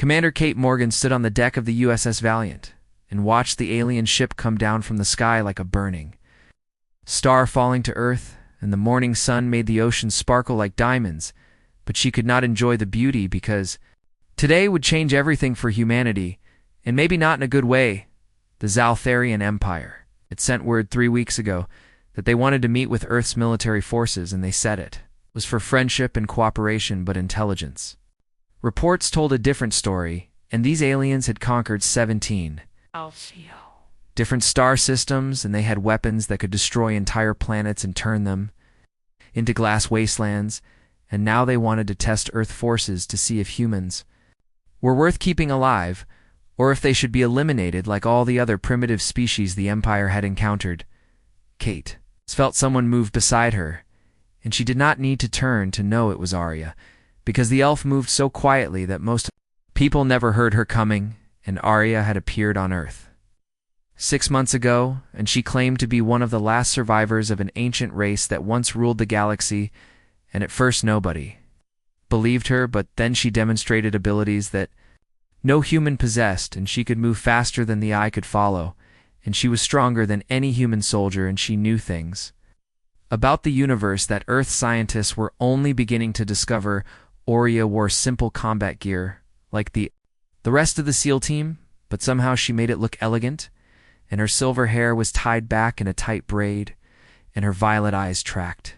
Commander Kate Morgan stood on the deck of the USS Valiant and watched the alien ship come down from the sky like a burning star falling to Earth, and the morning sun made the ocean sparkle like diamonds, but she could not enjoy the beauty because today would change everything for humanity, and maybe not in a good way. The Zaltharian Empire had sent word 3 weeks ago that they wanted to meet with Earth's military forces, and they said it was for friendship and cooperation, but intelligence. Reports told a different story, and these aliens had conquered 17 different star systems, and they had weapons that could destroy entire planets and turn them into glass wastelands, and now they wanted to test Earth forces to see if humans were worth keeping alive, or if they should be eliminated like all the other primitive species the Empire had encountered. Kate felt someone move beside her, and she did not need to turn to know it was Arya, because the elf moved so quietly that most people never heard her coming, and Arya had appeared on Earth 6 months ago, and she claimed to be one of the last survivors of an ancient race that once ruled the galaxy, and at first nobody believed her, but then she demonstrated abilities that no human possessed, and she could move faster than the eye could follow, and she was stronger than any human soldier, and she knew things about the universe that Earth scientists were only beginning to discover. Arya wore simple combat gear, like the rest of the SEAL team, but somehow she made it look elegant, and her silver hair was tied back in a tight braid, and her violet eyes tracked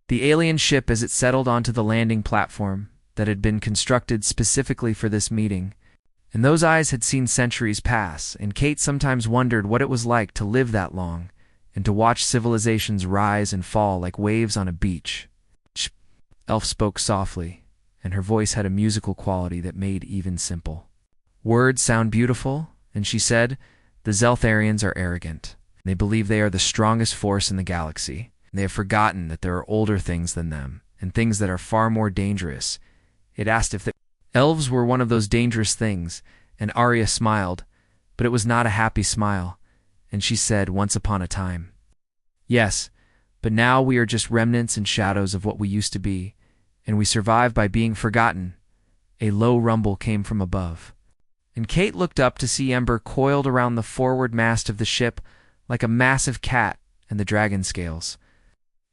the alien ship as it settled onto the landing platform that had been constructed specifically for this meeting. And those eyes had seen centuries pass, and Kate sometimes wondered what it was like to live that long, and to watch civilizations rise and fall like waves on a beach. Elf spoke softly, and her voice had a musical quality that made even simple words sound beautiful, and she said, "The Zeltharians are arrogant. They believe they are the strongest force in the galaxy. They have forgotten that there are older things than them, and things that are far more dangerous." It asked if the elves were one of those dangerous things, and Arya smiled, but it was not a happy smile, and she said, "Once upon a time. Yes, but now we are just remnants and shadows of what we used to be, and we survive by being forgotten." A low rumble came from above, and Kate looked up to see Ember coiled around the forward mast of the ship like a massive cat, and the dragon scales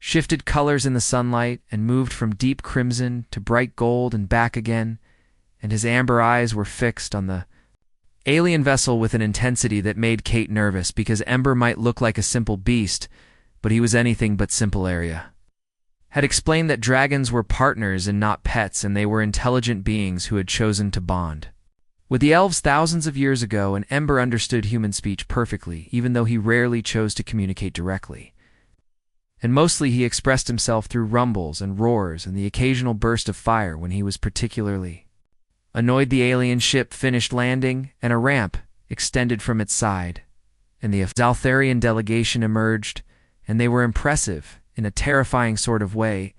shifted colors in the sunlight and moved from deep crimson to bright gold and back again, and his amber eyes were fixed on the alien vessel with an intensity that made Kate nervous, because Ember might look like a simple beast, but he was anything but simple. Arya had explained that dragons were partners and not pets, and they were intelligent beings who had chosen to bond with the elves thousands of years ago, and Ember understood human speech perfectly, even though he rarely chose to communicate directly. And mostly he expressed himself through rumbles and roars and the occasional burst of fire when he was particularly annoyed. The alien ship finished landing, and a ramp extended from its side, and the Zaltharian delegation emerged, and they were impressive in a terrifying sort of way,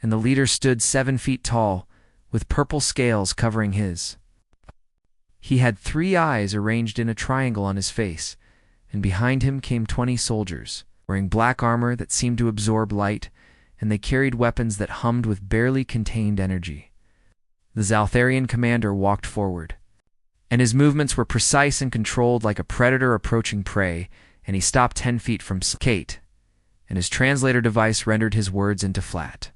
and the leader stood 7 feet tall, with purple scales covering his. He had 3 eyes arranged in a triangle on his face, and behind him came 20 soldiers, wearing black armor that seemed to absorb light, and they carried weapons that hummed with barely contained energy. The Zaltharian commander walked forward, and his movements were precise and controlled like a predator approaching prey, and he stopped 10 feet from Kate, and his translator device rendered his words into flat,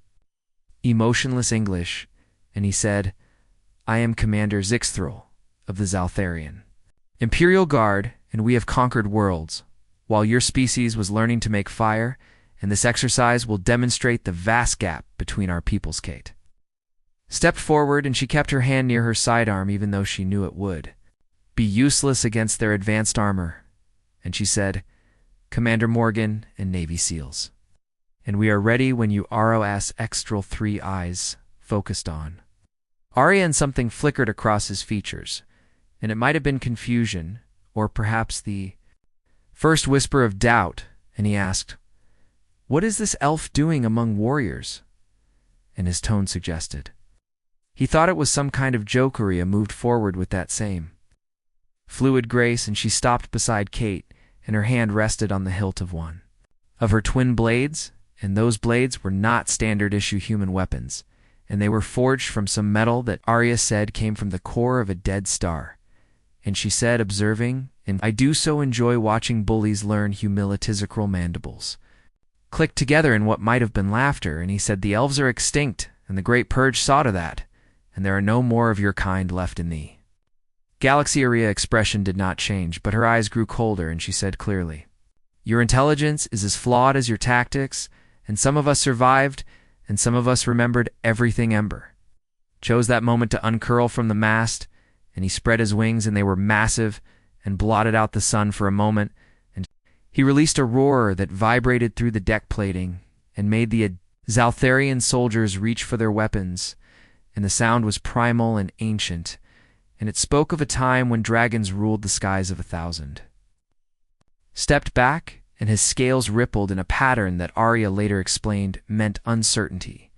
emotionless English, and he said, "I am Commander Zixthril of the Zaltharian Imperial Guard, and we have conquered worlds, while your species was learning to make fire, and this exercise will demonstrate the vast gap between our peoples." Kate stepped forward, and she kept her hand near her sidearm even though she knew it would be useless against their advanced armor, and she said, "Commander Morgan and Navy SEALs, and we are ready when you ROS." Extral 3 eyes focused on Arya, and something flickered across his features, and it might have been confusion, or perhaps the first whisper of doubt, and he asked, "What is this elf doing among warriors?" And his tone suggested he thought it was some kind of joke. Arya moved forward with that same fluid grace, and she stopped beside Kate, and her hand rested on the hilt of one of her twin blades, and those blades were not standard-issue human weapons, and they were forged from some metal that Arya said came from the core of a dead star. And she said, observing, "And I do so enjoy watching bullies learn humilitical mandibles." Clicked together in what might have been laughter, and he said, "The elves are extinct, and the great purge saw to that, and there are no more of your kind left in thee." Galaxy Aria's expression did not change, but her eyes grew colder, and she said clearly, "Your intelligence is as flawed as your tactics, and some of us survived, and some of us remembered everything Ember chose that moment to uncurl from the mast, and he spread his wings, and they were massive, and blotted out the sun for a moment, and he released a roar that vibrated through the deck plating, and made the Zaltharian soldiers reach for their weapons, and the sound was primal and ancient, and it spoke of a time when dragons ruled the skies of 1,000. Stepped back, and his scales rippled in a pattern that Arya later explained meant uncertainty,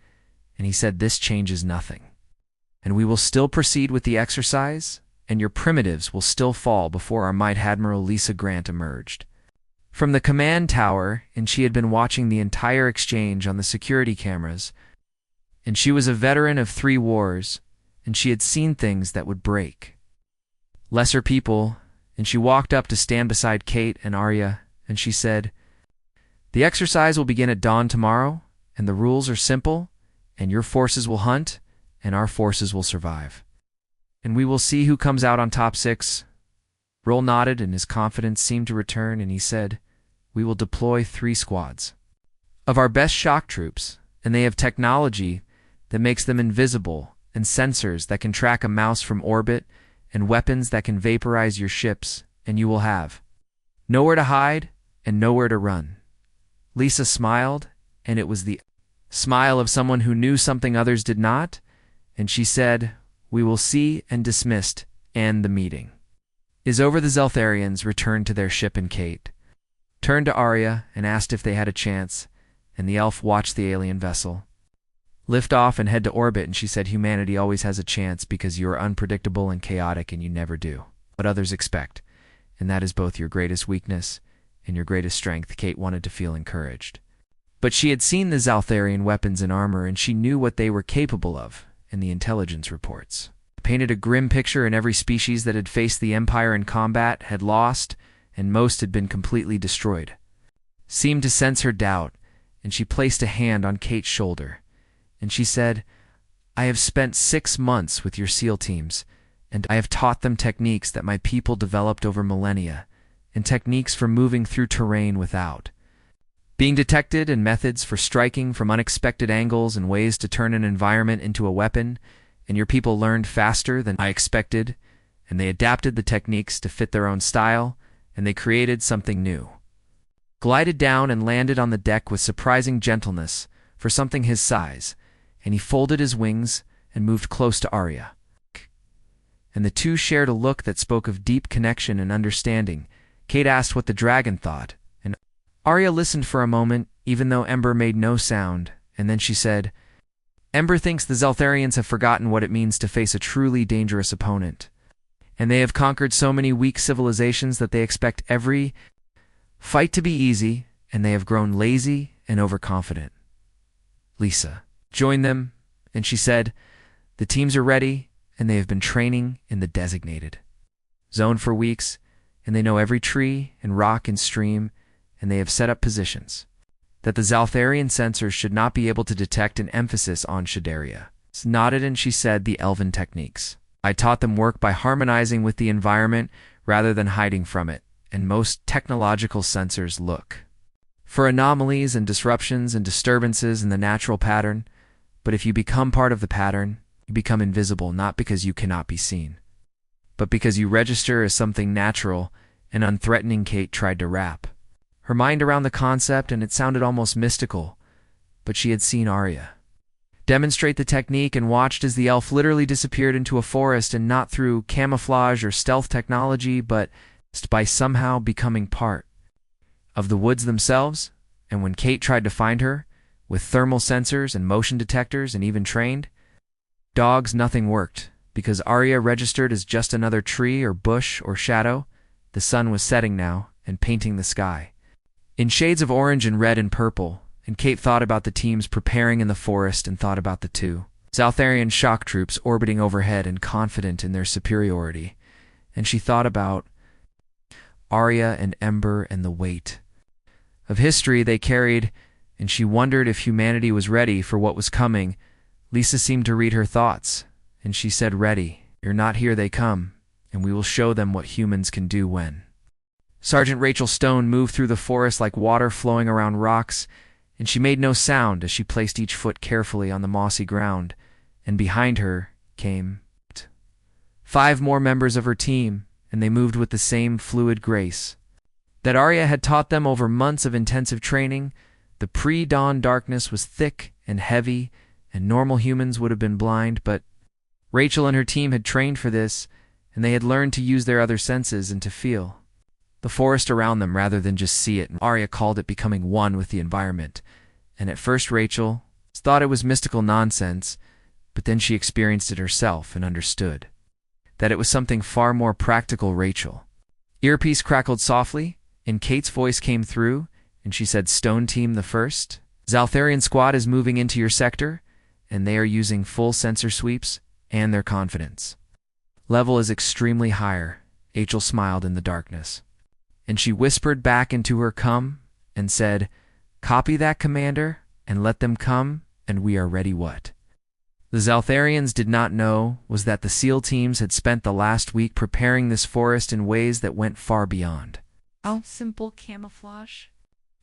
and he said, "This changes nothing. And we will still proceed with the exercise, and your primitives will still fall before our Might Admiral Lisa Grant emerged from the command tower, and she had been watching the entire exchange on the security cameras, and she was a veteran of 3 wars, and she had seen things that would break lesser people, and she walked up to stand beside Kate and Arya, and she said, "The exercise will begin at dawn tomorrow, and the rules are simple, and your forces will hunt, and our forces will survive. And we will see who comes out on top 6. Roll nodded, and his confidence seemed to return, and he said, "We will deploy 3 squads of our best shock troops, and they have technology that makes them invisible, and sensors that can track a mouse from orbit, and weapons that can vaporize your ships, and you will have nowhere to hide and nowhere to run." Lisa smiled, and it was the smile of someone who knew something others did not, and she said, "We will see," and dismissed, and the meeting is over. The Zeltharians returned to their ship, and Kate turned to Arya and asked if they had a chance, and the elf watched the alien vessel lift off and head to orbit, and she said, "Humanity always has a chance because you are unpredictable and chaotic, and you never do what others expect, and that is both your greatest weakness and your greatest strength." Kate wanted to feel encouraged, but she had seen the Zaltharian weapons and armor, and she knew what they were capable of, and the intelligence reports painted a grim picture, and every species that had faced the Empire in combat had lost, and most had been completely destroyed. Seemed to sense her doubt, and she placed a hand on Kate's shoulder, and she said, "I have spent 6 months with your SEAL teams, and I have taught them techniques that my people developed over millennia, and techniques for moving through terrain without being detected, and methods for striking from unexpected angles, and ways to turn an environment into a weapon, and your people learned faster than I expected, and they adapted the techniques to fit their own style, and they created something new." Glided down and landed on the deck with surprising gentleness for something his size, and he folded his wings and moved close to Arya. And the two shared a look that spoke of deep connection and understanding. Kate asked what the dragon thought, and Arya listened for a moment, even though Ember made no sound, and then she said, "Ember thinks the Zeltharians have forgotten what it means to face a truly dangerous opponent, and they have conquered so many weak civilizations that they expect every fight to be easy, and they have grown lazy and overconfident." Lisa joined them, and she said, "The teams are ready, and they have been training in the designated zone for weeks, and they know every tree and rock and stream, and they have set up positions that the Zaltharian sensors should not be able to detect, an emphasis on Shadaria." Nodded, and she said, "The elven techniques. I taught them work by harmonizing with the environment rather than hiding from it, and most technological sensors look for anomalies and disruptions and disturbances in the natural pattern, but if you become part of the pattern, you become invisible, not because you cannot be seen, but because you register as something natural and unthreatening." Kate tried to wrap her mind around the concept, and it sounded almost mystical, but she had seen Arya demonstrate the technique and watched as the elf literally disappeared into a forest, and not through camouflage or stealth technology, but by somehow becoming part of the woods themselves. And when Kate tried to find her, with thermal sensors and motion detectors and even trained dogs, nothing worked, because Arya registered as just another tree or bush or shadow. The sun was setting now and painting the sky in shades of orange and red and purple, and Kate thought about the teams preparing in the forest and thought about the two Zaltharian shock troops orbiting overhead and confident in their superiority. And she thought about Arya and Ember and the weight of history they carried, and she wondered if humanity was ready for what was coming. Lisa seemed to read her thoughts, and she said, "Ready. You're not, here they come, and we will show them what humans can do when." Sergeant Rachel Stone moved through the forest like water flowing around rocks, and she made no sound as she placed each foot carefully on the mossy ground, and behind her came 5 more members of her team, and they moved with the same fluid grace that Arya had taught them over months of intensive training. The pre-dawn darkness was thick and heavy, and normal humans would have been blind, but Rachel and her team had trained for this, and they had learned to use their other senses and to feel the forest around them rather than just see it. And Arya called it becoming one with the environment, and at first Rachel thought it was mystical nonsense, but then she experienced it herself and understood that it was something far more practical. Rachel earpiece crackled softly, and Kate's voice came through, and she said, "Stone Team the first. Zaltharian squad is moving into your sector, and they are using full sensor sweeps, and their confidence level is extremely higher." Rachel smiled in the darkness, and she whispered back into her "Come," and said, "Copy that, Commander, and let them come, and we are ready." What the Zaltharians did not know was that the SEAL teams had spent the last week preparing this forest in ways that went far beyond simple camouflage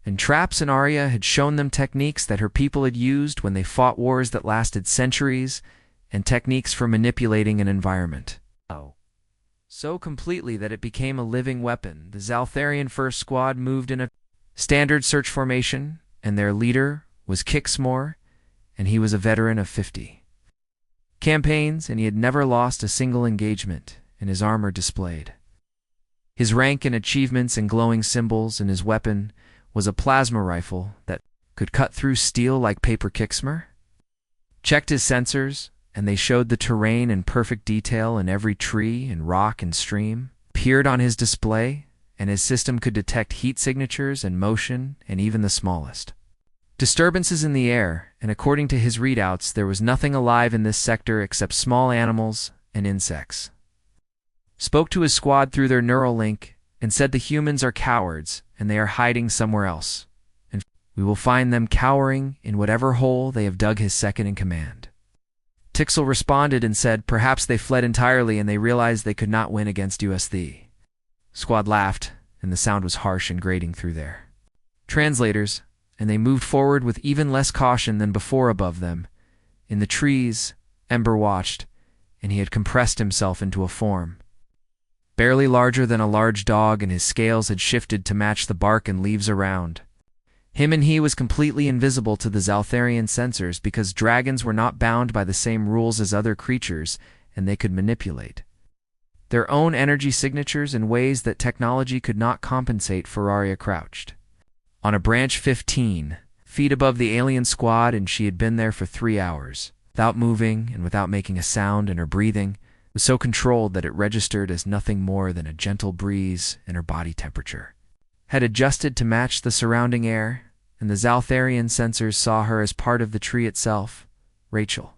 and traps, and Arya had shown them techniques that her people had used when they fought wars that lasted centuries, and techniques for manipulating an environment so completely that it became a living weapon. The Zaltharian First Squad moved in a standard search formation, and their leader was Kixmore, and he was a veteran of 50 campaigns, and he had never lost a single engagement, and his armor displayed his rank and achievements in glowing symbols, and his weapon was a plasma rifle that could cut through steel like paper. Kixmore checked his sensors, and they showed the terrain in perfect detail, and every tree and rock and stream appeared on his display, and his system could detect heat signatures and motion and even the smallest disturbances in the air, and according to his readouts, there was nothing alive in this sector except small animals and insects. Spoke to his squad through their neural link and said the humans are cowards and they are hiding somewhere else, and we will find them cowering in whatever hole they have dug. His second in command, Tixel, responded and said perhaps they fled entirely and they realized they could not win against us. The squad laughed, and the sound was harsh and grating through their translators, and they moved forward with even less caution than before. Above them, in the trees, Ember watched, and he had compressed himself into a form barely larger than a large dog, and his scales had shifted to match the bark and leaves around him, and he was completely invisible to the Zaltharian sensors because dragons were not bound by the same rules as other creatures, and they could manipulate their own energy signatures in ways that technology could not compensate for. Arya crouched on a branch 15 feet above the alien squad, and she had been there for 3 hours without moving and without making a sound, and her breathing was so controlled that it registered as nothing more than a gentle breeze, and her body temperature had adjusted to match the surrounding air, and the Zaltharian sensors saw her as part of the tree itself. Rachel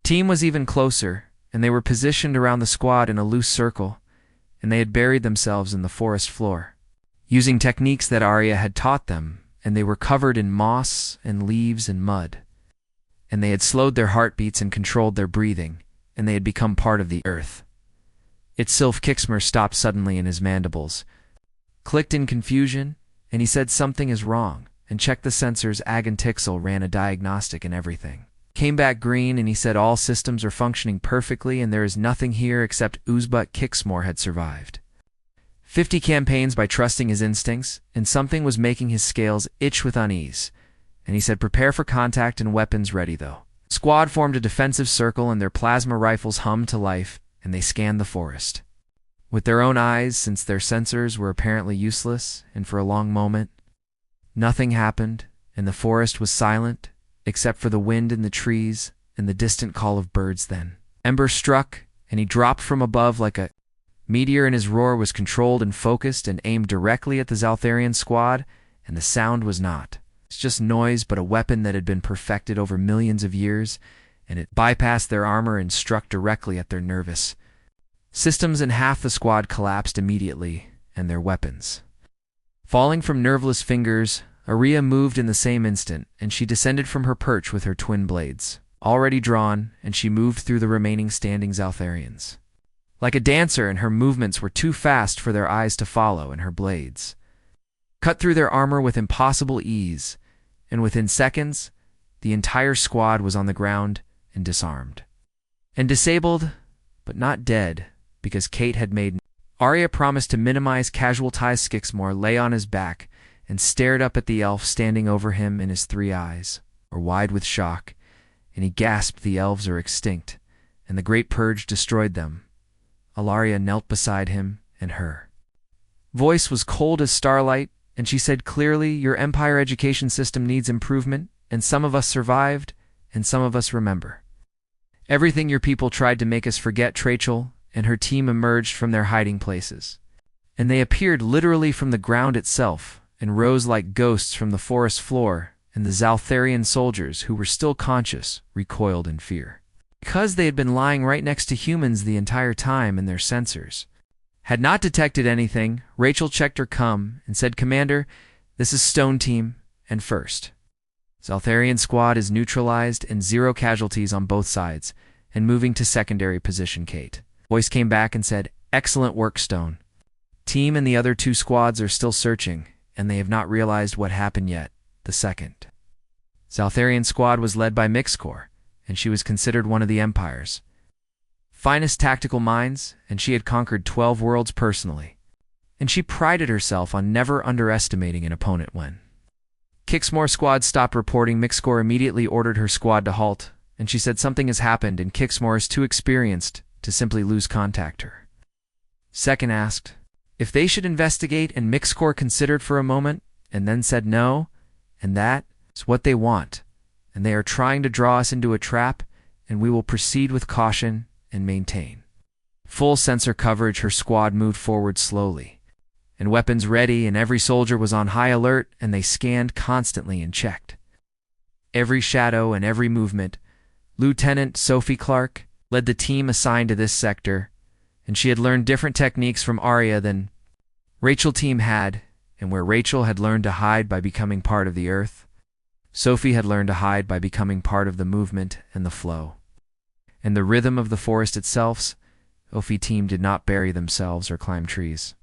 team was even closer, and they were positioned around the squad in a loose circle, and they had buried themselves in the forest floor using techniques that Arya had taught them, and they were covered in moss and leaves and mud, and they had slowed their heartbeats and controlled their breathing, and they had become part of the earth itself. Kixmore stopped suddenly, and his mandibles clicked in confusion, and he said something is wrong, and checked the sensors. Ag and Tixel ran a diagnostic, and everything came back green, and he said all systems are functioning perfectly, and there is nothing here except Oozbutt. Kixmore had survived 50 campaigns by trusting his instincts, and something was making his scales itch with unease, and he said prepare for contact and weapons ready. Though squad formed a defensive circle, and their plasma rifles hummed to life, and they scanned the forest with their own eyes, since their sensors were apparently useless, and for a long moment nothing happened, and the forest was silent except for the wind in the trees and the distant call of birds. Then Ember struck, and he dropped from above like a meteor, and his roar was controlled and focused and aimed directly at the Zaltharian squad, and the sound was not just noise, but a weapon that had been perfected over millions of years, and it bypassed their armor and struck directly at their nervous systems, and half the squad collapsed immediately, and their weapons. Falling from nerveless fingers, Aria moved in the same instant, and she descended from her perch with her twin blades already drawn, and she moved through the remaining standing Zaltharians like a dancer, and her movements were too fast for their eyes to follow, and her blades cut through their armor with impossible ease, and within seconds, the entire squad was on the ground and disarmed. And disabled, but not dead, because Kate had made. Arya promised to minimize casualties. Skixmore lay on his back and stared up at the elf standing over him, and his 3 eyes were wide with shock, and he gasped, "The elves are extinct, and the Great Purge destroyed them." Alaria knelt beside him, and her voice was cold as starlight, and she said clearly, "Your Empire education system needs improvement, and some of us survived, and some of us remember everything your people tried to make us forget." Trachel and her team emerged from their hiding places, and they appeared literally from the ground itself, and rose like ghosts from the forest floor, and the Zaltharian soldiers, who were still conscious, recoiled in fear. Because they had been lying right next to humans the entire time, and their sensors had not detected anything, Rachel checked her and said, "Commander, this is Stone Team, and first. Zaltharian squad is neutralized and 0 casualties on both sides, and moving to secondary position." Kate voice came back and said, "Excellent work, Stone. Team and the other 2 squads are still searching, and they have not realized what happened yet." The second Zaltharian squad was led by Mixcore, and she was considered one of the Empire's finest tactical minds, and she had conquered 12 worlds personally, and she prided herself on never underestimating an opponent. When Kixmore's squad stopped reporting, Mixcore immediately ordered her squad to halt, and she said, "Something has happened, and Kixmore is too experienced to simply lose contact." Her second asked if they should investigate, and Mixcore considered for a moment, and then said no, and that is what they want, and they are trying to draw us into a trap, and we will proceed with caution and maintain full sensor coverage. Her squad moved forward slowly, and weapons ready, and every soldier was on high alert, and they scanned constantly and checked every shadow and every movement. Lieutenant Sophie Clark led the team assigned to this sector, and she had learned different techniques from Arya than Rachel team had, and where Rachel had learned to hide by becoming part of the earth, Sophie had learned to hide by becoming part of the movement and the flow and the rhythm of the forest itself. Sophie team did not bury themselves or climb trees,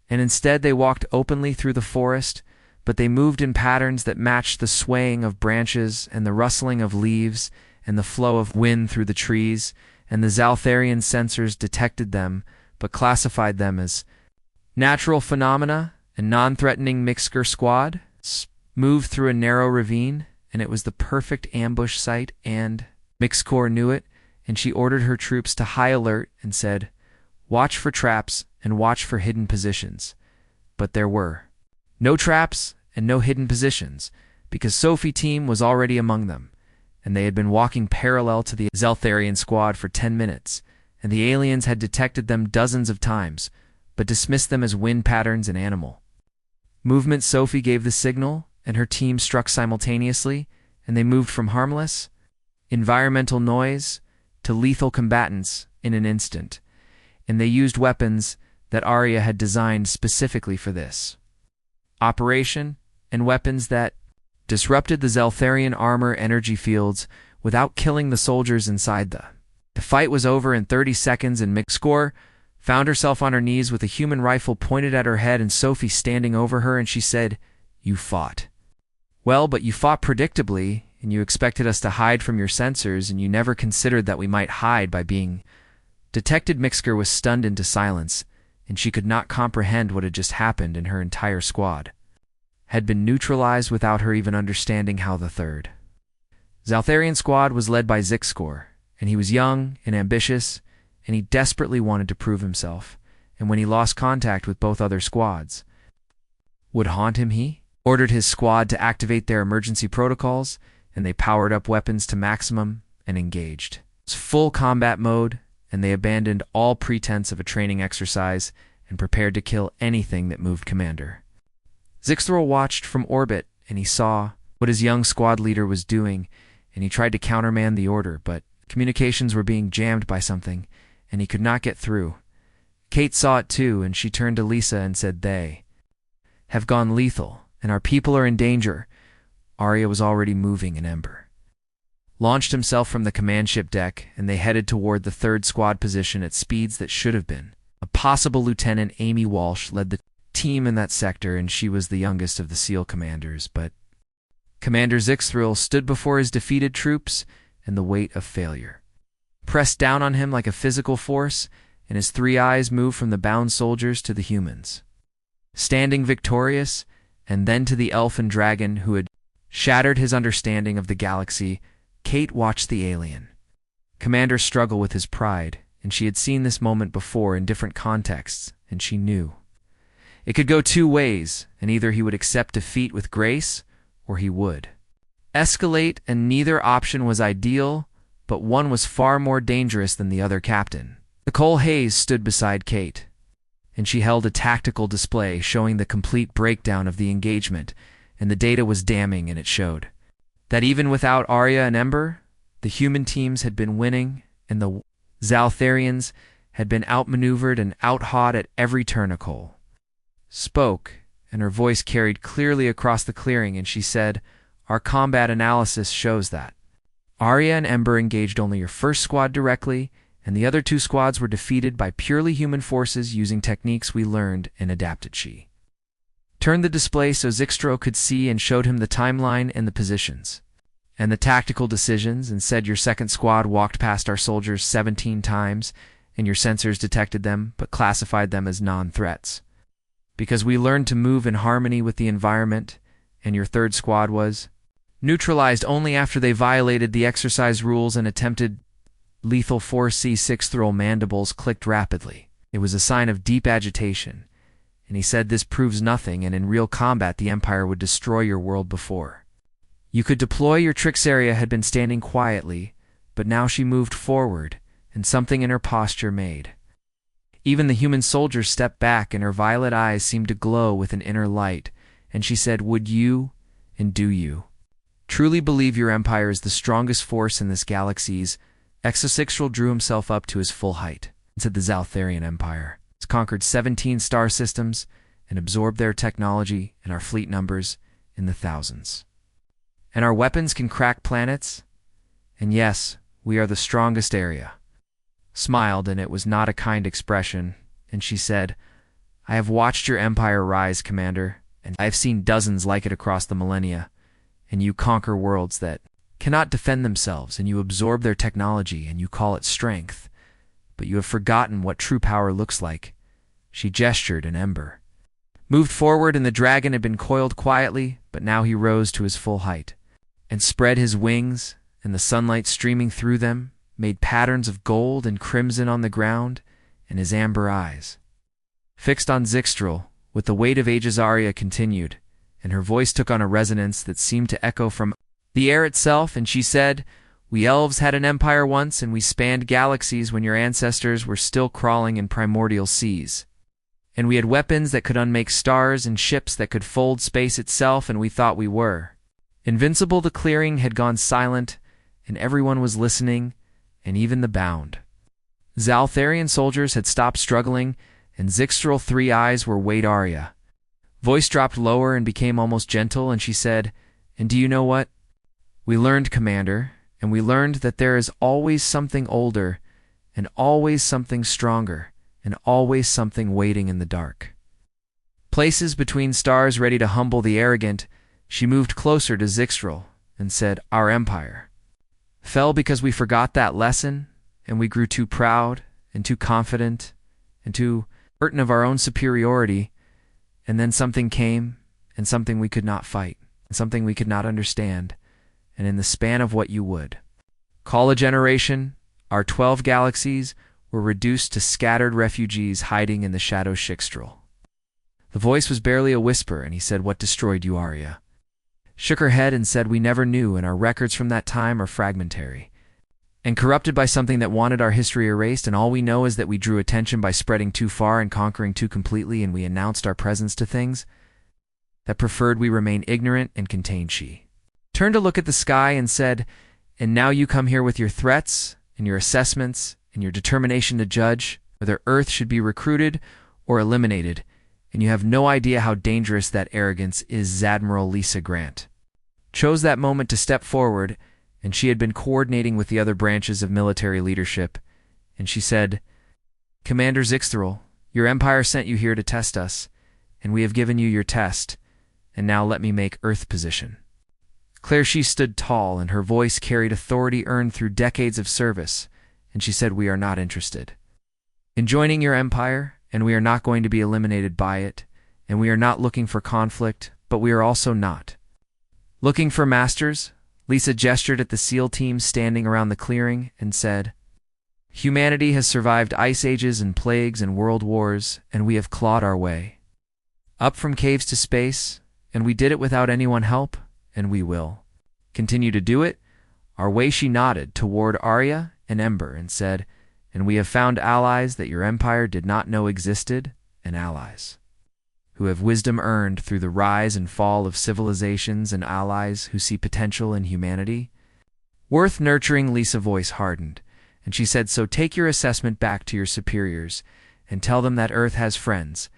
and instead they walked openly through the forest, but they moved in patterns that matched the swaying of branches and the rustling of leaves and the flow of wind through the trees, and the Zaltharian sensors detected them but classified them as natural phenomena and non-threatening. Mixcore squad moved through a narrow ravine, and it was the perfect ambush site, and Mixcore knew it, and she ordered her troops to high alert and said, "Watch for traps and watch for hidden positions." But there were no traps and no hidden positions, because Sophie team was already among them, and they had been walking parallel to the Zaltharian squad for 10 minutes, and the aliens had detected them dozens of times, but dismissed them as wind patterns and animal movement. Sophie gave the signal, and her team struck simultaneously, and they moved from harmless environmental noise to lethal combatants in an instant, and they used weapons that Arya had designed specifically for this operation, and weapons that disrupted the Zaltharian armor energy fields without killing the soldiers inside them. The fight was over in 30 seconds, and Mixcore found herself on her knees with a human rifle pointed at her head and Sophie standing over her, and she said, "You fought well, but you fought predictably, and you expected us to hide from your sensors, and you never considered that we might hide by being detected." Mixcore was stunned into silence, and she could not comprehend what had just happened, and her entire squad had been neutralized without her even understanding how. The third Zaltharian squad was led by Zixcore, and he was young and ambitious, and he desperately wanted to prove himself, and when he lost contact with both other squads would haunt him, he ordered his squad to activate their emergency protocols, and they powered up weapons to maximum and engaged. It was full combat mode, and they abandoned all pretense of a training exercise and prepared to kill anything that moved. Commander Zixcore watched from orbit, and he saw what his young squad leader was doing, and he tried to countermand the order, but Communications were being jammed by something, and he could not get through. Kate saw it too, and she turned to Lisa and said, "They have gone lethal, and our people are in danger." Arya was already moving, and Ember launched himself from the command ship deck, and they headed toward the third squad position at speeds that should have been. A possible Lieutenant Amy Walsh led the team in that sector, and she was the youngest of the SEAL commanders, but Commander Zixthril stood before his defeated troops, and the weight of failure pressed down on him like a physical force, and his three eyes moved from the bound soldiers to the humans, standing victorious, and then to the elf and dragon who had shattered his understanding of the galaxy. Kate watched the alien commander struggle with his pride, and she had seen this moment before in different contexts, and she knew it could go two ways, and either he would accept defeat with grace, or he would escalate, and neither option was ideal, but one was far more dangerous than the other. Captain Nicole Hayes stood beside Kate, and she held a tactical display showing the complete breakdown of the engagement, and the data was damning, and it showed that even without Arya and Ember, the human teams had been winning, and the Zaltharians had been outmaneuvered and outhawed at every turn. Nicole spoke, and her voice carried clearly across the clearing, and she said, "Our combat analysis shows that Arya and Ember engaged only your first squad directly, and the other two squads were defeated by purely human forces using techniques we learned and adapted." She turned the display so Zixtro could see and showed him the timeline and the positions and the tactical decisions, and said, "Your second squad walked past our soldiers 17 times, and your sensors detected them but classified them as non-threats, because we learned to move in harmony with the environment, and your third squad was neutralized only after they violated the exercise rules and attempted lethal force." C6 mandibles clicked rapidly. It was a sign of deep agitation, and he said, "This proves nothing, and in real combat the Empire would destroy your world before you could deploy. Your tricks area had been standing quietly, but now she moved forward, and something in her posture made even the human soldiers step back, and her violet eyes seemed to glow with an inner light, and she said, "Would you, and do you, truly believe your empire is the strongest force in this galaxy's?" Exosixtral drew himself up to his full height and said, "The Zaltharian Empire has conquered 17 star systems and absorbed their technology and our fleet numbers in the thousands. And our weapons can crack planets. And yes, we are the strongest area." Smiled, and it was not a kind expression, and she said, "I have watched your empire rise, Commander, and I have seen dozens like it across the millennia, and you conquer worlds that cannot defend themselves, and you absorb their technology, and you call it strength, but you have forgotten what true power looks like." She gestured, and Ember moved forward, and the dragon had been coiled quietly, but now he rose to his full height and spread his wings, and the sunlight streaming through them made patterns of gold and crimson on the ground, and his amber eyes fixed on Zixtral with the weight of ages. Arya continued, and her voice took on a resonance that seemed to echo from the air itself, and she said, "We elves had an empire once, and we spanned galaxies when your ancestors were still crawling in primordial seas. And we had weapons that could unmake stars and ships that could fold space itself, and we thought we were invincible." The clearing had gone silent, and everyone was listening, and even the bound Zaltharian soldiers had stopped struggling, and Zixtral three eyes were weighed. Arya voice dropped lower and became almost gentle, and she said, "And do you know what we learned, Commander? And we learned that there is always something older, and always something stronger, and always something waiting in the dark places between stars, ready to humble the arrogant." She moved closer to Zixtral and said, "Our empire fell because we forgot that lesson, and we grew too proud and too confident and too certain of our own superiority, and then something came, and something we could not fight, and something we could not understand, and in the span of what you would call a generation, our 12 galaxies were reduced to scattered refugees hiding in the shadow Shikstral." The voice was barely a whisper, and he said, "What destroyed you?" Arya shook her head and said, "We never knew, and our records from that time are fragmentary and corrupted by something that wanted our history erased, and all we know is that we drew attention by spreading too far and conquering too completely, and we announced our presence to things that preferred we remain ignorant and contained." She turned to look at the sky and said, "And now you come here with your threats, in your assessments, in your determination to judge whether Earth should be recruited or eliminated, and you have no idea how dangerous that arrogance is. Admiral Lisa Grant chose that moment to step forward, and she had been coordinating with the other branches of military leadership, and she said, "Commander Zixthril, your empire sent you here to test us, and we have given you your test, and now let me make Earth position." Claire stood tall, and her voice carried authority earned through decades of service, and she said, "We are not interested in joining your empire, and we are not going to be eliminated by it, and we are not looking for conflict, but we are also not looking for masters." Lisa gestured at the SEAL team standing around the clearing and said, "Humanity has survived ice ages and plagues and world wars, and we have clawed our way up from caves to space, and we did it without anyone help, and we will continue to do it our way." She nodded toward Arya and Ember and said, "And we have found allies that your empire did not know existed, and allies who have wisdom earned through the rise and fall of civilizations, and allies who see potential in humanity worth nurturing." Lisa's voice hardened, and she said, "So take your assessment back to your superiors and tell them that Earth has friends,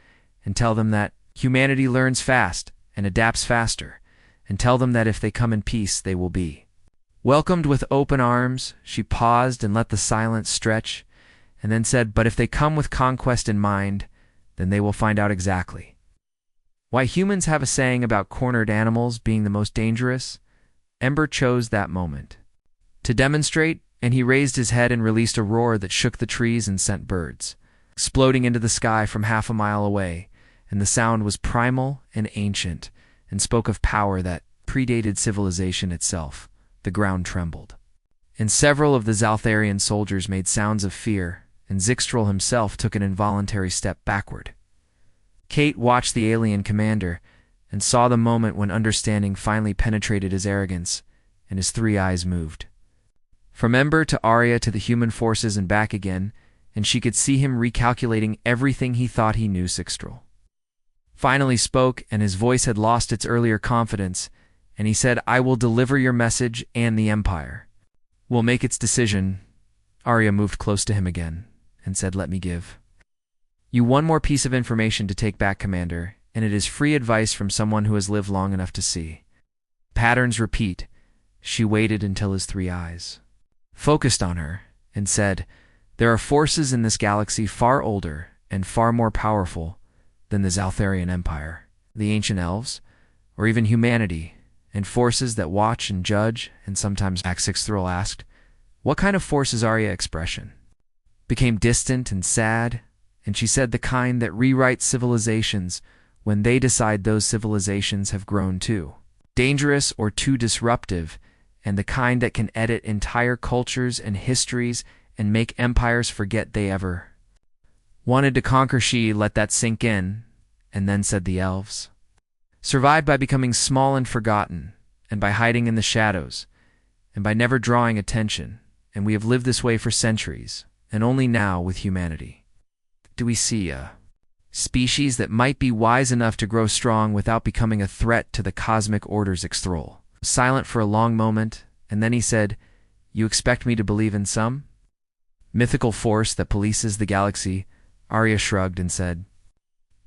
and tell them that humanity learns fast and adapts faster, and tell them that if they come in peace, they will be welcomed with open arms." She paused and let the silence stretch, and then said, "But if they come with conquest in mind, then they will find out exactly why humans have a saying about cornered animals being the most dangerous." Ember chose that moment to demonstrate, and he raised his head and released a roar that shook the trees and sent birds exploding into the sky from half a mile away, and the sound was primal and ancient, and spoke of power that predated civilization itself. The ground trembled, and several of the Zaltharian soldiers made sounds of fear, and Zixthril himself took an involuntary step backward. Kate watched the alien commander and saw the moment when understanding finally penetrated his arrogance, and his three eyes moved from Ember to Arya to the human forces and back again, and she could see him recalculating everything he thought he knew. Zixthril finally spoke, and his voice had lost its earlier confidence, and he said, "I will deliver your message, and the Empire will make its decision." Arya moved close to him again and said, "Let me give you one more piece of information to take back, Commander, and it is free advice from someone who has lived long enough to see patterns repeat." She waited until his three eyes focused on her and said, "There are forces in this galaxy far older and far more powerful than the Zaltharian Empire, the ancient elves, or even humanity, and forces that watch and judge and sometimes act." Zixthril asked, "What kind of forces?" Arya expression became distant and sad, and she said, "The kind that rewrite civilizations when they decide those civilizations have grown too dangerous or too disruptive, and the kind that can edit entire cultures and histories and make empires forget they ever wanted to conquer." She let that sink in, and then said, "The elves survived by becoming small and forgotten, and by hiding in the shadows, and by never drawing attention, and we have lived this way for centuries, and only now, with humanity, do we see a species that might be wise enough to grow strong without becoming a threat to the cosmic order." Zixthril was silent for a long moment, and then he said, "You expect me to believe in some mythical force that polices the galaxy?" Arya shrugged and said,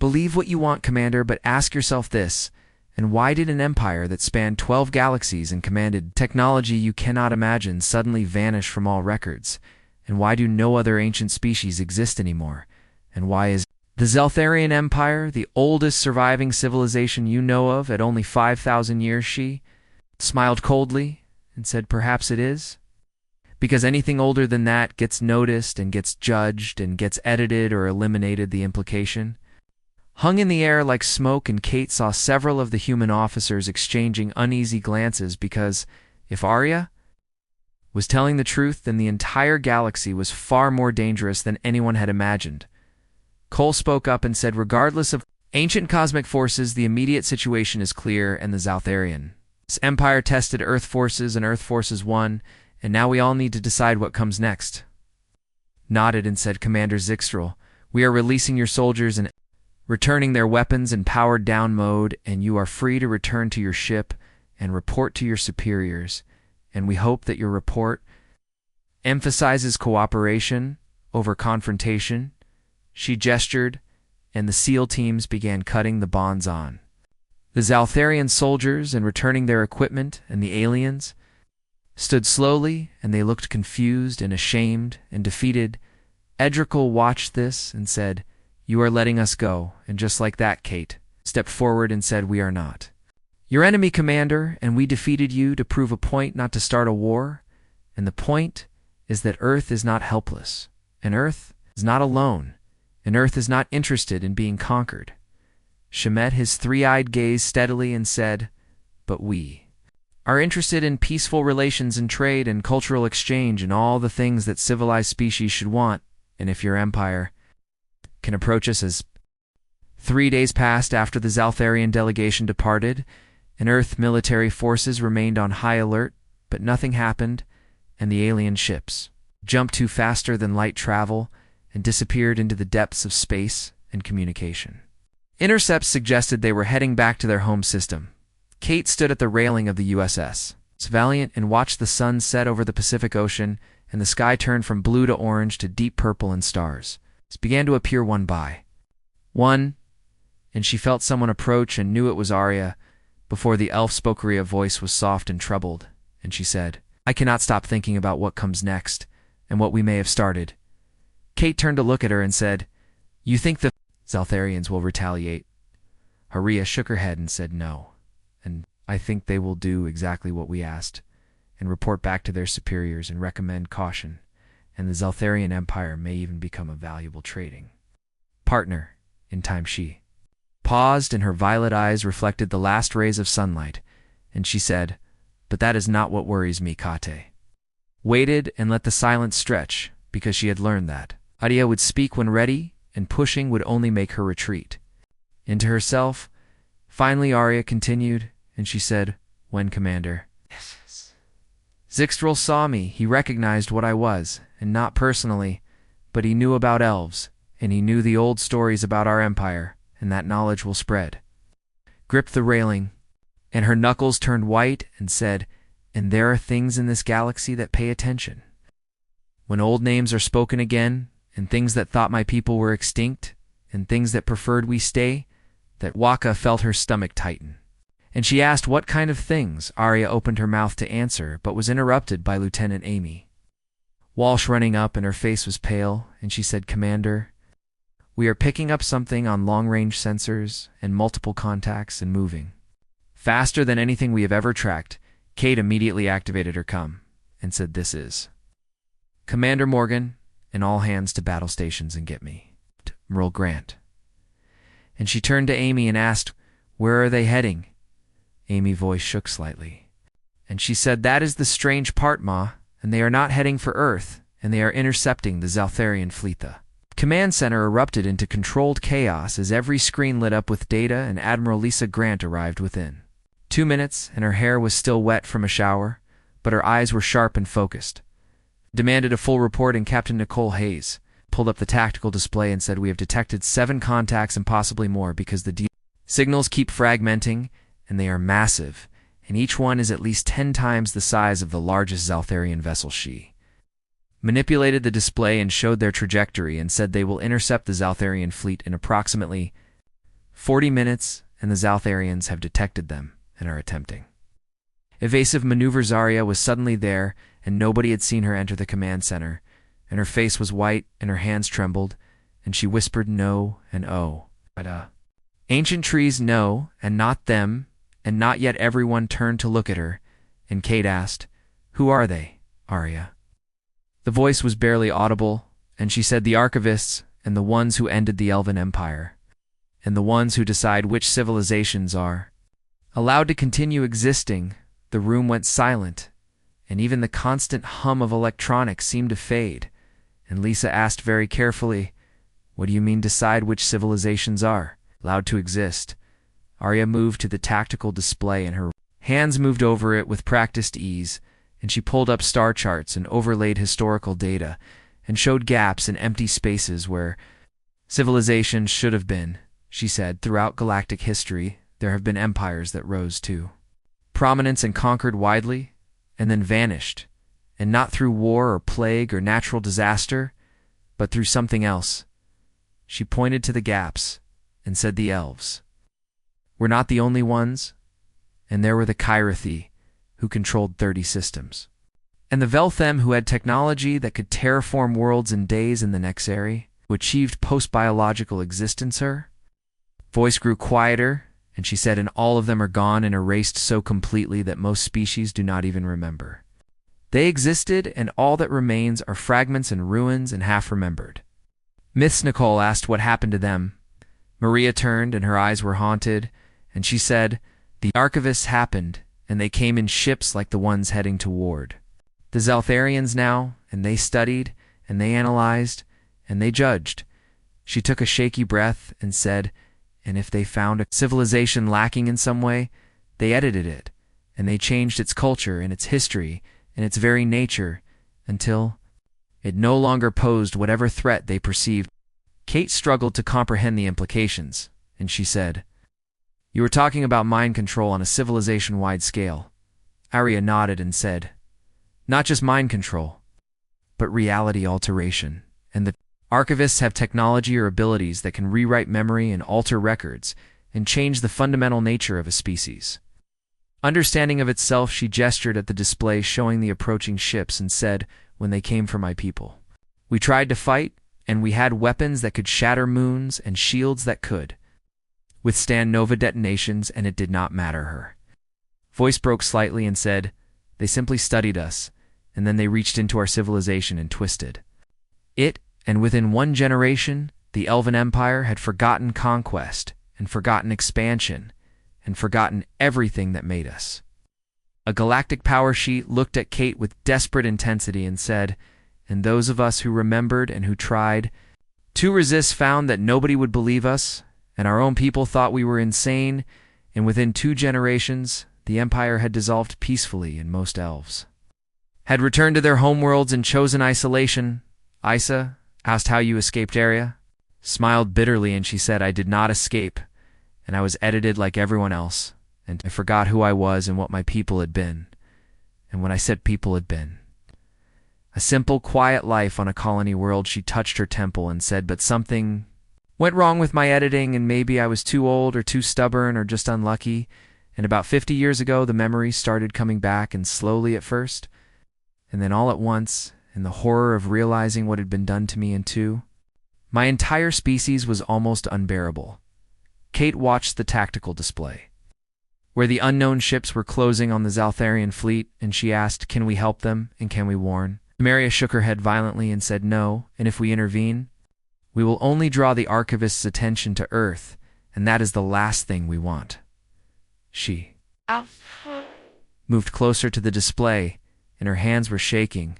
"Believe what you want, Commander, but ask yourself this, and why did an empire that spanned 12 galaxies and commanded technology you cannot imagine suddenly vanish from all records? And why do no other ancient species exist anymore? And why is the Zaltharian Empire the oldest surviving civilization you know of at only 5,000 years?" She smiled coldly and said, "Perhaps it is. Because anything older than that gets noticed and gets judged and gets edited or eliminated." The implication hung in the air like smoke, and Kate saw several of the human officers exchanging uneasy glances, because if Arya was telling the truth, then the entire galaxy was far more dangerous than anyone had imagined. Cole spoke up and said, "Regardless of ancient cosmic forces, the immediate situation is clear, and the Zaltharian Empire tested Earth forces, and Earth forces won, and now we all need to decide what comes next." Nodded and said, "Commander Zixthril, we are releasing your soldiers and returning their weapons in powered down mode, and you are free to return to your ship and report to your superiors, and we hope that your report emphasizes cooperation over confrontation. She gestured, and the SEAL teams began cutting the bonds on. The Zaltharian soldiers, and returning their equipment, and the aliens, stood slowly, and they looked confused and ashamed and defeated. Edrical watched this and said, "You are letting us go," and just like that, Kate stepped forward and said, "We are not. Your enemy, Commander, and we defeated you to prove a point, not to start a war, and the point is that Earth is not helpless, and Earth is not alone, and Earth is not interested in being conquered." She met his three-eyed gaze steadily and said, "But we are interested in peaceful relations and trade and cultural exchange and all the things that civilized species should want, and if your empire can approach us as..." 3 days passed after the Zaltharian delegation departed, and Earth military forces remained on high alert, but nothing happened, and the alien ships jumped to faster than light travel and disappeared into the depths of space and communication. Intercepts suggested they were heading back to their home system. Kate stood at the railing of the USS Valiant and watched the sun set over the Pacific Ocean, and the sky turned from blue to orange to deep purple, and stars began to appear one by one, and she felt someone approach and knew it was Arya. Before the elf spoke, Arya's voice was soft and troubled, and she said, "I cannot stop thinking about what comes next and what we may have started." Kate turned to look at her and said, "You think the Zaltharians will retaliate?" Arya shook her head and said, "No, and I think they will do exactly what we asked and report back to their superiors and recommend caution, and the Zaltharian Empire may even become a valuable trading partner in time." She paused, and her violet eyes reflected the last rays of sunlight, and she said, "But that is not what worries me." Kate waited and let the silence stretch, because she had learned that Arya would speak when ready, and pushing would only make her retreat into herself. Finally, Arya continued, and she said, "When, Commander Zixtral saw me, he recognized what I was, and not personally, but he knew about elves, and he knew the old stories about our empire, and that knowledge will spread." Gripped the railing, and her knuckles turned white, and said, "And there are things in this galaxy that pay attention. When old names are spoken again, and things that thought my people were extinct, and things that preferred we stay," that Waka felt her stomach tighten. And she asked what kind of things. Arya opened her mouth to answer, but was interrupted by Lieutenant Amy Walsh running up, and her face was pale, and she said, "Commander, we are picking up something on long-range sensors and multiple contacts and moving faster than anything we have ever tracked." Kate immediately activated her comm and said, "This is Commander Morgan, and all hands to battle stations and get me Merle Grant." And she turned to Amy and asked, "Where are they heading?" Amy's voice shook slightly, and she said, "That is the strange part, Ma, and they are not heading for Earth, and they are intercepting the Zaltharian fleet." The command center erupted into controlled chaos as every screen lit up with data, and Admiral Lisa Grant arrived within 2 minutes, and her hair was still wet from a shower, but her eyes were sharp and focused. Demanded a full report, and Captain Nicole Hayes pulled up the tactical display and said, "We have detected 7 contacts and possibly more, because the signals keep fragmenting, and they are massive, and each one is at least 10 times the size of the largest Zaltharian vessel." She manipulated the display and showed their trajectory and said they will intercept the Zaltharian fleet in approximately 40 minutes, and the Zaltharians have detected them and are attempting evasive maneuvers. Arya was suddenly there, and nobody had seen her enter the command center, and her face was white and her hands trembled, and she whispered, "No, and oh, but ancient trees, no, and not them," and not yet everyone turned to look at her, and Kate asked, "Who are they, Arya?" The voice was barely audible, and she said, "The archivists, and the ones who ended the Elven Empire, and the ones who decide which civilizations are allowed to continue existing." The room went silent, and even the constant hum of electronics seemed to fade, and Lisa asked very carefully, "What do you mean, decide which civilizations are allowed to exist?" Arya moved to the tactical display, and her hands moved over it with practiced ease, and she pulled up star charts and overlaid historical data, and showed gaps and empty spaces where civilizations should have been. She said, "Throughout galactic history, there have been empires that rose to prominence and conquered widely, and then vanished, and not through war or plague or natural disaster, but through something else. She pointed to the gaps and said the elves were not the only ones, and there were the Kyrithi, who controlled 30 systems, and the Velthem, who had technology that could terraform worlds in days in the Nexari, who achieved post-biological existence. Her voice grew quieter, and she said, and all of them are gone and erased so completely that most species do not even remember. They existed, and all that remains are fragments and ruins and half-remembered. Myths. Nicole asked what happened to them. Maria turned, and her eyes were haunted, and she said, the archivists happened, and they came in ships like the ones heading toward the Zaltharians now, and they studied, and they analyzed, and they judged. She took a shaky breath and said, and if they found a civilization lacking in some way, they edited it, and they changed its culture and its history and its very nature until it no longer posed whatever threat they perceived. Kate struggled to comprehend the implications, and she said, you were talking about mind control on a civilization-wide scale. Arya nodded and said, not just mind control, but reality alteration, and the archivists have technology or abilities that can rewrite memory and alter records and change the fundamental nature of a species. Understanding of itself, she gestured at the display showing the approaching ships and said, when they came for my people, we tried to fight, and we had weapons that could shatter moons and shields that could withstand nova detonations, and it did not matter. Her voice broke slightly and said, they simply studied us, and then they reached into our civilization and twisted it, and within one generation, the Elven Empire had forgotten conquest and forgotten expansion and forgotten everything that made us. A galactic power sheet looked at Kate with desperate intensity and said, and those of us who remembered and who tried to resist found that nobody would believe us, and our own people thought we were insane, and within 2 generations, the Empire had dissolved peacefully, and most elves had returned to their homeworlds and chosen isolation. Isa asked how you escaped. Arya smiled bitterly, and she said, I did not escape, and I was edited like everyone else, and I forgot who I was and what my people had been. And when I said people had been a simple, quiet life on a colony world, she touched her temple and said, but something went wrong with my editing, and maybe I was too old or too stubborn or just unlucky, and about 50 years ago the memories started coming back, and slowly at first, and then all at once, in the horror of realizing what had been done to me and to my entire species was almost unbearable. Kate watched the tactical display, where the unknown ships were closing on the Zaltharian fleet, and she asked, can we help them, and can we warn? Maria shook her head violently and said, no, and if we intervene, we will only draw the archivist's attention to Earth, and that is the last thing we want. She moved closer to the display, and her hands were shaking,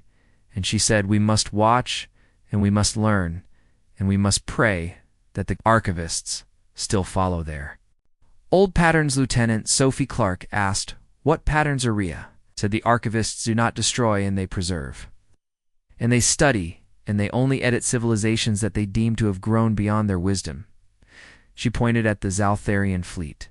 and she said, we must watch, and we must learn, and we must pray that the archivists still follow there. Old Patterns Lieutenant Sophie Clark asked, what patterns are Rhea? Said, the archivists do not destroy, and they preserve. And they study, and they only edit civilizations that they deem to have grown beyond their wisdom. She pointed at the Zaltharian fleet,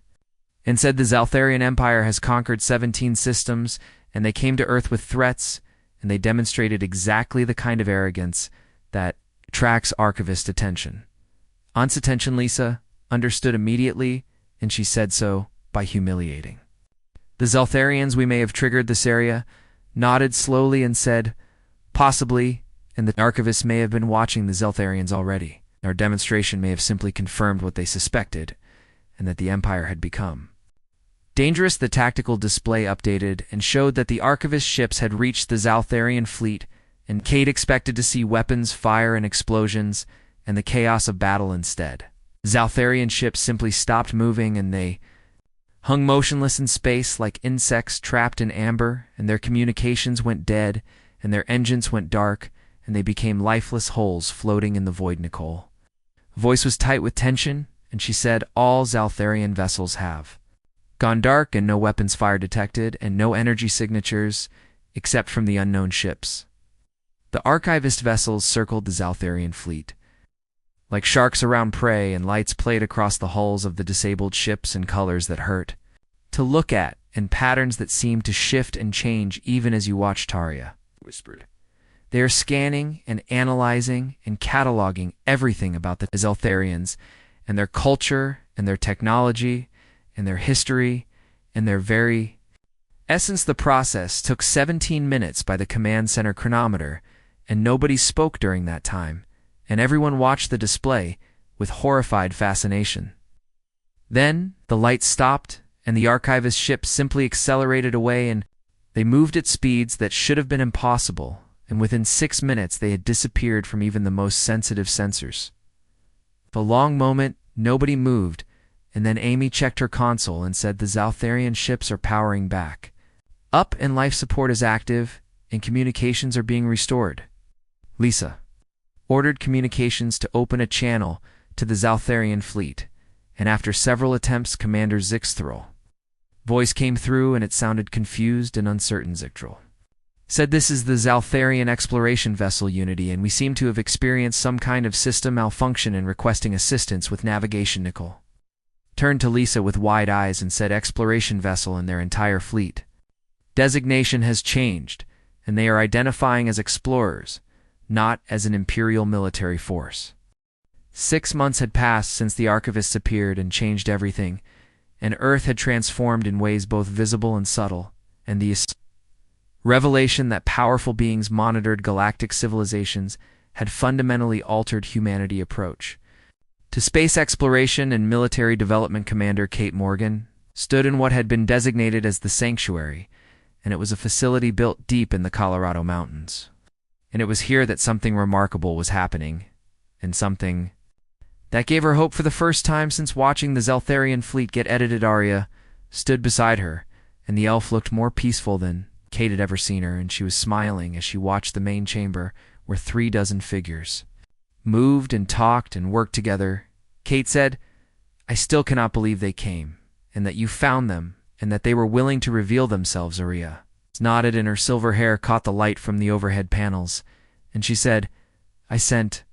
and said, the Zaltharian Empire has conquered 17 systems, and they came to Earth with threats, and they demonstrated exactly the kind of arrogance that attracts archivist attention. Aunt's attention, Lisa, understood immediately, and she said so by humiliating. The Zaltharians, we may have triggered this area, nodded slowly and said, possibly, and the archivists may have been watching the Zaltharians already. Our demonstration may have simply confirmed what they suspected, and that the Empire had become dangerous. The tactical display updated and showed that the archivist ships had reached the Zaltharian fleet, and Kate expected to see weapons, fire, and explosions, and the chaos of battle instead. Zaltharian ships simply stopped moving, and they hung motionless in space like insects trapped in amber, and their communications went dead, and their engines went dark, and they became lifeless holes floating in the void. Nicole voice was tight with tension, and she said, all Zaltharian vessels have gone dark, and no weapons fire detected, and no energy signatures, except from the unknown ships. The archivist vessels circled the Zaltharian fleet like sharks around prey, and lights played across the hulls of the disabled ships in colors that hurt to look at, and patterns that seemed to shift and change even as you watched. Taria whispered. They are scanning and analyzing and cataloging everything about the Zeltharians and their culture and their technology and their history and their very essence. The process took 17 minutes by the command center chronometer, and nobody spoke during that time, and everyone watched the display with horrified fascination. Then the lights stopped, and the archivist ship simply accelerated away, and they moved at speeds that should have been impossible, and within 6 minutes they had disappeared from even the most sensitive sensors. For a long moment, nobody moved, and then Amy checked her console and said the Zeltharian ships are powering back up, and life support is active, and communications are being restored. Lisa ordered communications to open a channel to the Zeltharian fleet, and after several attempts, Commander Zixthril voice came through, and it sounded confused and uncertain. Zixthril said, "This is the Zeltharian exploration vessel Unity, and we seem to have experienced some kind of system malfunction and requesting assistance with navigation." Nicole turned to Lisa with wide eyes and said, "Exploration vessel and their entire fleet designation has changed, and they are identifying as explorers, not as an imperial military force." 6 months had passed since the archivists appeared and changed everything, and Earth had transformed in ways both visible and subtle, and the revelation that powerful beings monitored galactic civilizations had fundamentally altered humanity's approach to space exploration. And military development commander Kate Morgan stood in what had been designated as the Sanctuary, and it was a facility built deep in the Colorado mountains. And it was here that something remarkable was happening, and something that gave her hope for the first time since watching the Zeltharian fleet get edited. Arya stood beside her, and the elf looked more peaceful than Kate had ever seen her, and she was smiling as she watched the main chamber where 36 figures moved and talked and worked together. Kate said, "I still cannot believe they came, and that you found them, and that they were willing to reveal themselves." Arya nodded, and her silver hair caught the light from the overhead panels, and she said, "I sent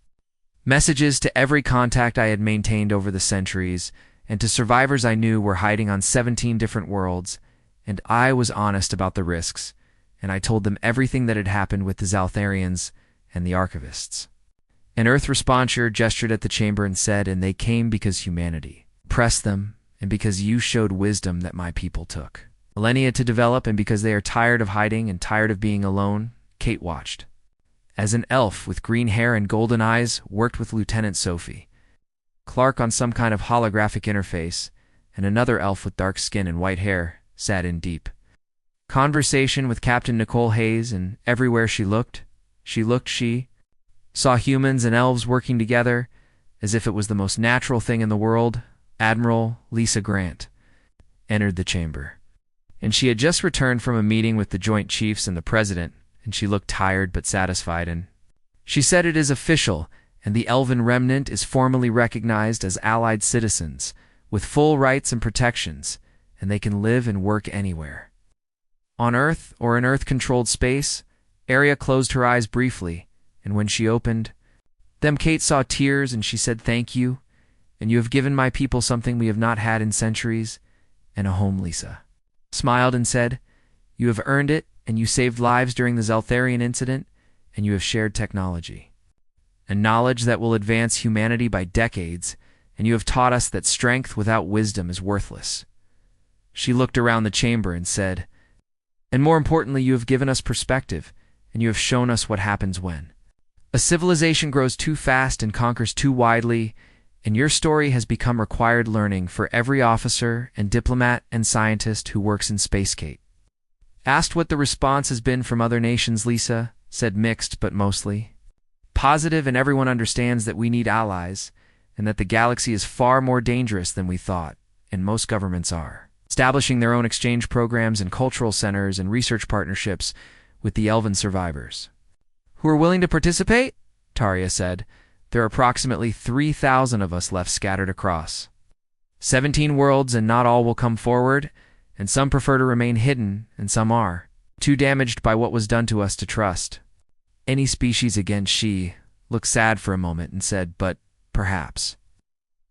messages to every contact I had maintained over the centuries, and to survivors I knew were hiding on 17 different worlds, and I was honest about the risks, and I told them everything that had happened with the Zeltharians and the archivists." An Earth responser gestured at the chamber and said, "And they came because humanity pressed them, and because you showed wisdom that my people took millennia to develop, and because they are tired of hiding and tired of being alone." Kate watched as an elf with green hair and golden eyes worked with Lieutenant Sophie Clark on some kind of holographic interface, and another elf with dark skin and white hair sat in deep conversation with Captain Nicole Hayes. And everywhere she saw humans and elves working together as if it was the most natural thing in the world. Admiral Lisa Grant entered the chamber, and she had just returned from a meeting with the Joint Chiefs and the President, and she looked tired but satisfied, and she said, "It is official, and the Elven Remnant is formally recognized as allied citizens with full rights and protections, and they can live and work anywhere on Earth or in Earth-controlled space." Arya closed her eyes briefly, and when she opened them, Kate saw tears, and she said, "Thank you, and you have given my people something we have not had in centuries, and a home." Lisa smiled and said, "You have earned it, and you saved lives during the Zeltharian incident, and you have shared technology and knowledge that will advance humanity by decades, and you have taught us that strength without wisdom is worthless." She looked around the chamber and said, "And more importantly, you have given us perspective, and you have shown us what happens when a civilization grows too fast and conquers too widely, and your story has become required learning for every officer and diplomat and scientist who works in space." Kate asked what the response has been from other nations. Lisa said mixed, but mostly positive, and everyone understands that we need allies, and that the galaxy is far more dangerous than we thought, and most governments are establishing their own exchange programs and cultural centers and research partnerships with the Elven survivors who are willing to participate. Taria said, "There are approximately 3,000 of us left scattered across 17 worlds, and not all will come forward, and some prefer to remain hidden, and some are too damaged by what was done to us to trust any species again." She looked sad for a moment and said, "But perhaps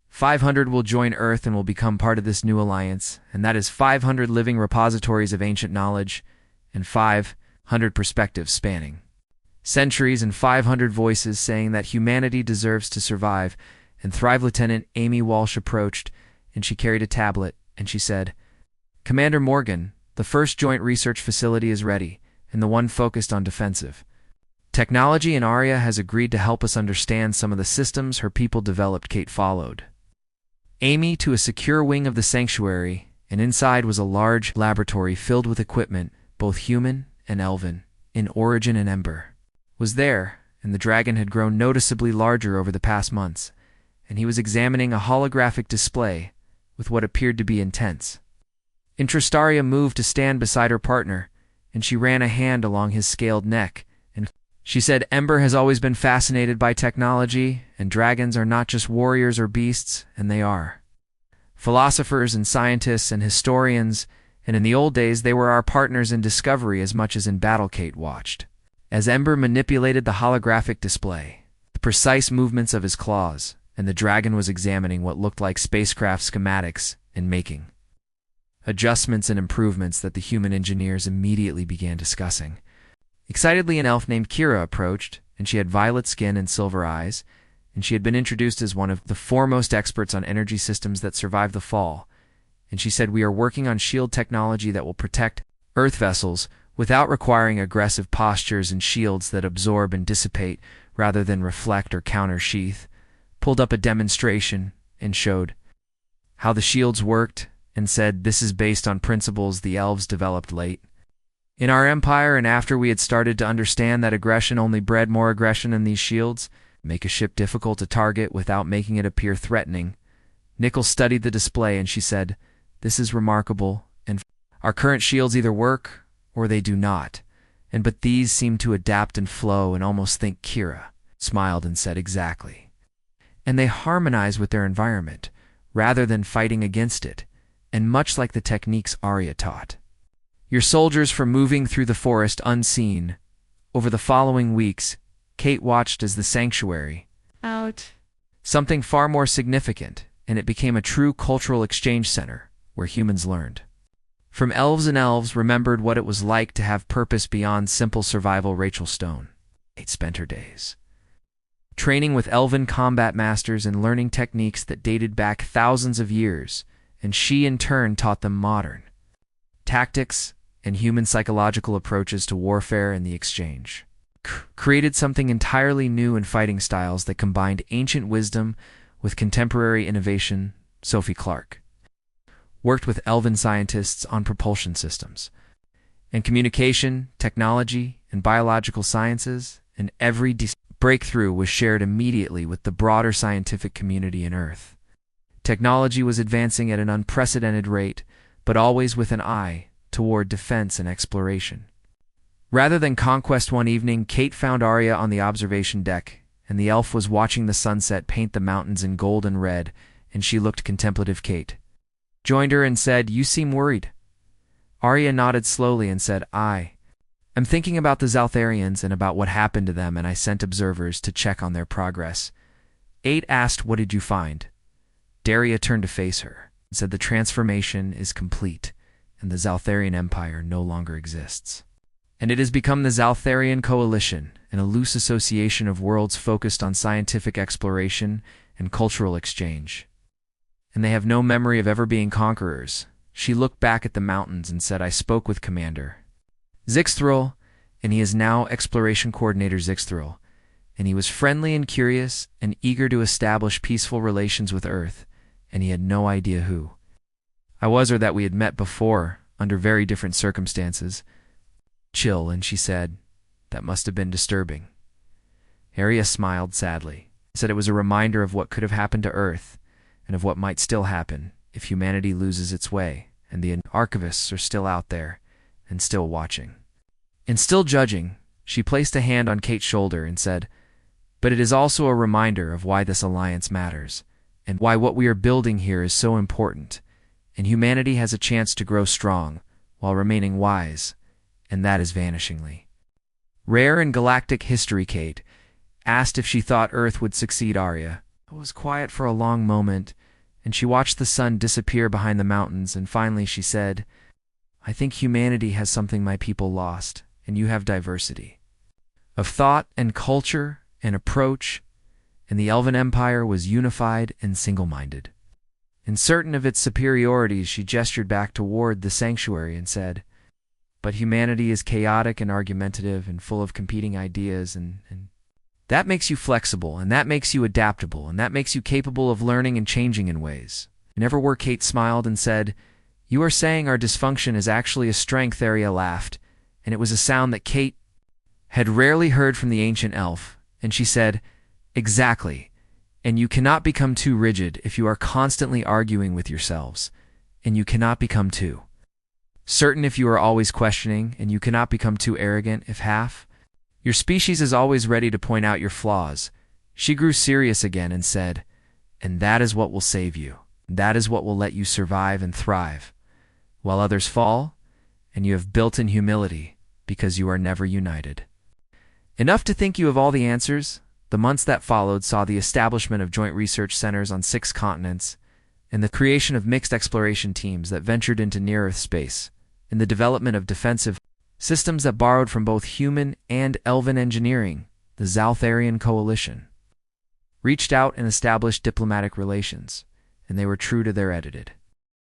500 will join Earth and will become part of this new alliance, and that is 500 living repositories of ancient knowledge, and 5 100 perspectives spanning centuries and 500 voices saying that humanity deserves to survive and thrive. Lieutenant Amy Walsh approached, and she carried a tablet, and she said, "Commander Morgan, the first joint research facility is ready, and the one focused on defensive technology, and Arya has agreed to help us understand some of the systems her people developed." Kate followed Amy to a secure wing of the sanctuary, and inside was a large laboratory filled with equipment, both human and elven, in origin. And Ember was there, and the dragon had grown noticeably larger over the past months, and he was examining a holographic display with what appeared to be intense interest. Arya moved to stand beside her partner, and she ran a hand along his scaled neck, and she said, "Ember has always been fascinated by technology, and dragons are not just warriors or beasts, and they are philosophers and scientists and historians, and in the old days they were our partners in discovery as much as in battle." Kate watched as Ember manipulated the holographic display, the precise movements of his claws, and the dragon was examining what looked like spacecraft schematics and making adjustments and improvements that the human engineers immediately began discussing. Excitedly, an elf named Kira approached, and she had violet skin and silver eyes, and she had been introduced as one of the foremost experts on energy systems that survived the fall. And she said, "We are working on shield technology that will protect Earth vessels without requiring aggressive postures and shields that absorb and dissipate rather than reflect or counter sheath." Pulled up a demonstration and showed how the shields worked, and said, "This is based on principles the elves developed late in our empire, and after we had started to understand that aggression only bred more aggression, and these shields make a ship difficult to target without making it appear threatening." Nickel studied the display, and she said, "This is remarkable, and our current shields either work or they do not, and but these seem to adapt and flow and almost think." Kira smiled and said, "Exactly. And they harmonize with their environment rather than fighting against it, and much like the techniques Arya taught your soldiers for moving through the forest unseen." Over the following weeks, Kate watched as the sanctuary Out. something far more significant, and it became a true cultural exchange center where humans learned from elves, and elves remembered what it was like to have purpose beyond simple survival. Rachel Stone Kate spent her days training with elven combat masters and learning techniques that dated back thousands of years, and she in turn taught them modern tactics and human psychological approaches to warfare. And the exchange created something entirely new in fighting styles that combined ancient wisdom with contemporary innovation. Sophie Clark worked with elven scientists on propulsion systems and communication, technology, and biological sciences, and every breakthrough was shared immediately with the broader scientific community in Earth. Technology was advancing at an unprecedented rate, but always with an eye toward defense and exploration. Rather than conquest, one evening, Kate found Arya on the observation deck, and the elf was watching the sunset paint the mountains in gold and red, and she looked contemplative. Kate joined her and said, "You seem worried." Arya nodded slowly and said, I'm thinking about the Zaltharians and about what happened to them, and I sent observers to check on their progress." 8 asked, "What did you find?" Daria turned to face her and said, "The transformation is complete, and the Zaltharian Empire no longer exists. And it has become the Zaltharian Coalition, an loose association of worlds focused on scientific exploration and cultural exchange. And they have no memory of ever being conquerors." She looked back at the mountains and said, "I spoke with Commander Zixthril, and he is now Exploration Coordinator Zixthril, and he was friendly and curious and eager to establish peaceful relations with Earth, and he had no idea who I was or that we had met before under very different circumstances." Chill, and she said, "That must have been disturbing." Arya smiled sadly, said it was a reminder of what could have happened to Earth, and of what might still happen if humanity loses its way, and the archivists are still out there, and still watching. And still judging, she placed a hand on Kate's shoulder and said, "But it is also a reminder of why this alliance matters, and why what we are building here is so important, and humanity has a chance to grow strong while remaining wise, and that is vanishingly rare in galactic history." Kate asked if she thought Earth would succeed. Arya was quiet for a long moment, and she watched the sun disappear behind the mountains, and finally she said, "I think humanity has something my people lost, and you have diversity of thought and culture and approach, and the Elven Empire was unified and single-minded. And certain of its superiorities, she gestured back toward the sanctuary and said, "But humanity is chaotic and argumentative and full of competing ideas, and that makes you flexible, and that makes you adaptable, and that makes you capable of learning and changing in ways." And everywhere Kate smiled and said, "You are saying our dysfunction is actually a strength." Aria laughed, and it was a sound that Kate had rarely heard from the ancient elf, and she said, "Exactly. And you cannot become too rigid if you are constantly arguing with yourselves, and you cannot become too certain if you are always questioning, and you cannot become too arrogant if half. Your species is always ready to point out your flaws." She grew serious again and said, "And that is what will save you. That is what will let you survive and thrive, while others fall, and you have built-in humility because you are never united. Enough to think you have all the answers." The months that followed saw the establishment of joint research centers on 6 continents, and the creation of mixed exploration teams that ventured into near-Earth space, and the development of defensive systems that borrowed from both human and elven engineering. The Zaltharian Coalition reached out and established diplomatic relations, and they were true to their edited